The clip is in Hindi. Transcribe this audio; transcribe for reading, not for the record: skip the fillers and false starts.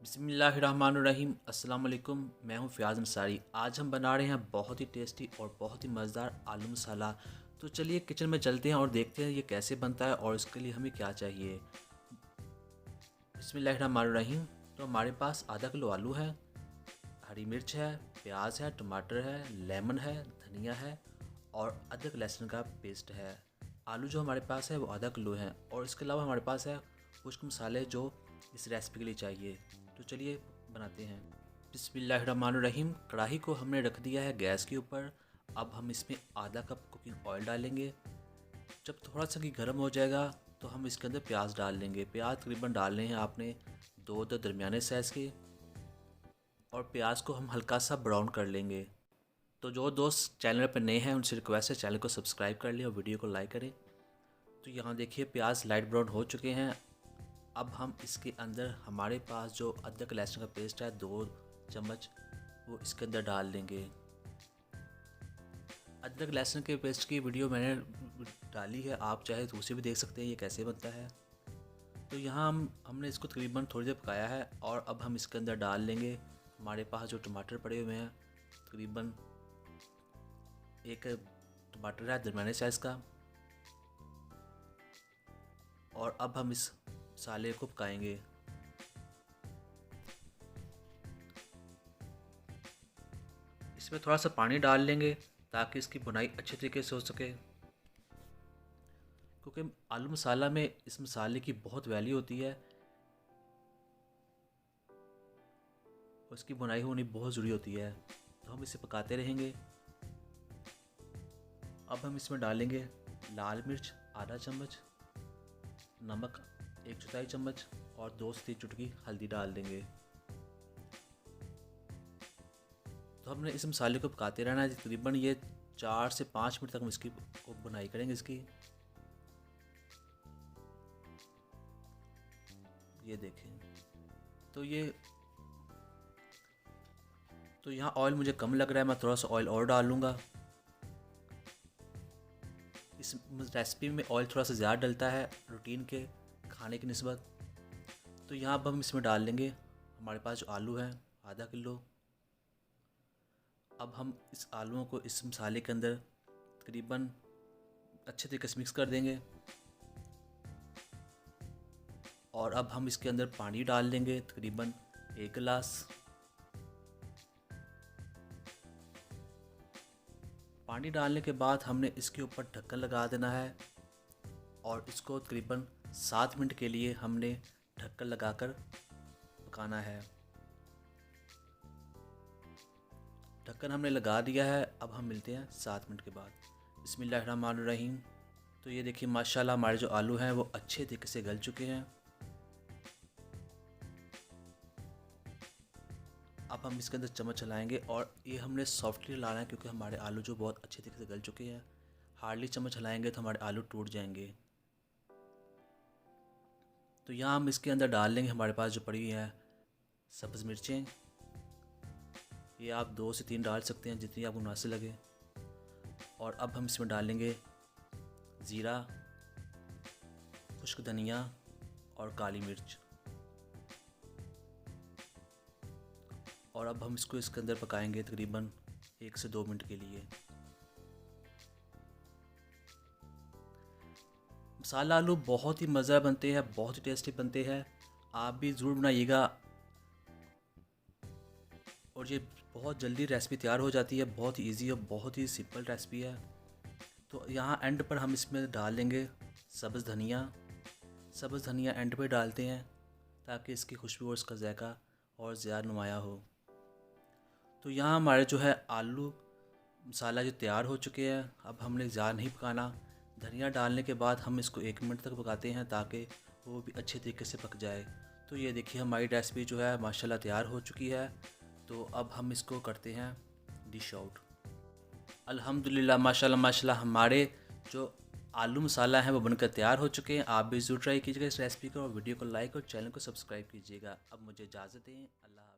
बिस्मिल्लाहिर्रहमानुर्रहीम। अस्सलाम वालेकुम। मैं हूं फ़ियाज़ अंसारी। आज हम बना रहे हैं बहुत ही टेस्टी और बहुत ही मज़ेदार आलू मसाला। तो चलिए किचन में चलते हैं और देखते हैं ये कैसे बनता है और इसके लिए हमें क्या चाहिए। बिस्मिल्लाहिर्रहमानुर्रहीम। तो हमारे पास आधा किलो आलू है, हरी मिर्च है, प्याज है, टमाटर है, लेमन है, धनिया है और अदरक लहसुन का पेस्ट है। आलू जो हमारे पास है वो आधा किलो है और इसके अलावा हमारे पास है कुछ मसाले जो इस रेसिपी के लिए चाहिए। तो चलिए बनाते हैं। बिस्मिल्लाहिर्रहमानुर्रहीम। कढ़ाई को हमने रख दिया है गैस के ऊपर। अब हम इसमें आधा कप कुकिंग ऑयल डालेंगे। जब थोड़ा सा घी गर्म हो जाएगा तो हम इसके अंदर प्याज डाल लेंगे। प्याज तकरीबन डालने हैं आपने दो दरमियाने साइज़ के और प्याज को हम हल्का सा ब्राउन कर लेंगे। तो जो दोस्त चैनल पर नए हैं उनसे रिक्वेस्ट है चैनल को सब्सक्राइब कर लें और वीडियो को लाइक करें। तो यहाँ देखिए प्याज लाइट ब्राउन हो चुके हैं। अब हम इसके अंदर हमारे पास जो अदरक लहसुन का पेस्ट है 2 चम्मच वो इसके अंदर डाल देंगे। अदरक लहसुन के पेस्ट की वीडियो मैंने डाली है, आप चाहे तो उसे भी देख सकते हैं ये कैसे बनता है। तो यहाँ हमने इसको तकरीबन थोड़ी देर पकाया है और अब हम इसके अंदर डाल लेंगे हमारे पास जो टमाटर पड़े हुए हैं। तकरीबन एक टमाटर है दरमियाने साइज़ का और अब हम इस मसाले को पकाएंगे। इसमें थोड़ा सा पानी डाल लेंगे ताकि इसकी बुनाई अच्छे तरीके से हो सके, क्योंकि आलू मसाला में इस मसाले की बहुत वैल्यू होती है और इसकी बुनाई होनी बहुत ज़रूरी होती है। तो हम इसे पकाते रहेंगे। अब हम इसमें डालेंगे लाल मिर्च आधा चम्मच, नमक 1/4 चम्मच और 2 से 3 चुटकी हल्दी डाल देंगे। तो हमने इस मसाले को पकाते रहना है। तकरीबन ये 4 से 5 मिनट तक हम इसकी को बुनाई करेंगे इसकी। ये देखें। तो ये तो यहाँ ऑयल मुझे कम लग रहा है, मैं थोड़ा सा ऑयल और डालूँगा। इस रेसिपी में ऑयल थोड़ा सा ज़्यादा डलता है रूटीन के खाने की निस्बत। तो यहाँ अब हम इसमें डाल लेंगे हमारे पास जो आलू हैं आधा किलो। अब हम इस आलूओं को इस मसाले के अंदर तकरीबन अच्छे तरीके से मिक्स कर देंगे और अब हम इसके अंदर पानी डाल देंगे तकरीबन 1 गिलास। पानी डालने के बाद हमने इसके ऊपर ढक्कन लगा देना है और इसको तकरीबन 7 मिनट के लिए हमने ढक्कन लगाकर पकाना है। ढक्कन हमने लगा दिया है। अब हम मिलते हैं 7 मिनट के बाद। बिस्मिल्लाहिर्रहमानिर्रहीम। तो ये देखिए माशाल्लाह हमारे जो आलू हैं वो अच्छे तरीके से गल चुके हैं। अब हम इसके अंदर चम्मच चलाएंगे और ये हमने सॉफ्टली लाना है क्योंकि हमारे आलू जो बहुत अच्छे तरीके से गल चुके हैं। हार्डली चम्मच चलाएंगे तो हमारे आलू टूट जाएंगे। तो यहाँ हम इसके अंदर डाल लेंगे हमारे पास जो पड़ी हुई हैं सब्ज़ मिर्चें। ये आप 2 से 3 डाल सकते हैं जितनी आपको मुनासिब लगे। और अब हम इसमें डालेंगे ज़ीरा, खुश्क धनिया और काली मिर्च। और अब हम इसको इसके अंदर पकाएंगे तकरीबन 1 से 2 मिनट के लिए। मसाला आलू बहुत ही मज़ेदार बनते हैं, बहुत ही टेस्टी बनते हैं। आप भी ज़रूर बनाइएगा और ये बहुत जल्दी रेसिपी तैयार हो जाती है। बहुत ही ईजी और बहुत ही सिंपल रेसिपी है। तो यहाँ एंड पर हम इसमें डाल देंगे सब्ज़ धनिया। सब्ज़ धनिया एंड पे डालते हैं ताकि इसकी खुशबू और इसका जायका और ज़्यादा नुमायाँ हो। तो यहाँ हमारे जो है आलू मसाला जो तैयार हो चुके हैं। अब हमने ज़्यादा नहीं पकाना। धनिया डालने के बाद हम इसको 1 मिनट तक पकाते हैं ताकि वो भी अच्छे तरीके से पक जाए। तो ये देखिए हमारी रेसिपी जो है माशाल्लाह तैयार हो चुकी है। तो अब हम इसको करते हैं डिश आउट। अल्हम्दुलिल्लाह माशाल्लाह माशाल्लाह हमारे जो आलू मसाला है वो बनकर तैयार हो चुके हैं। आप भी ज़रूर ट्राई कीजिएगा इस रेसिपी को और वीडियो को लाइक और चैनल को सब्सक्राइब कीजिएगा। अब मुझे इजाज़त दें। अल्लाह।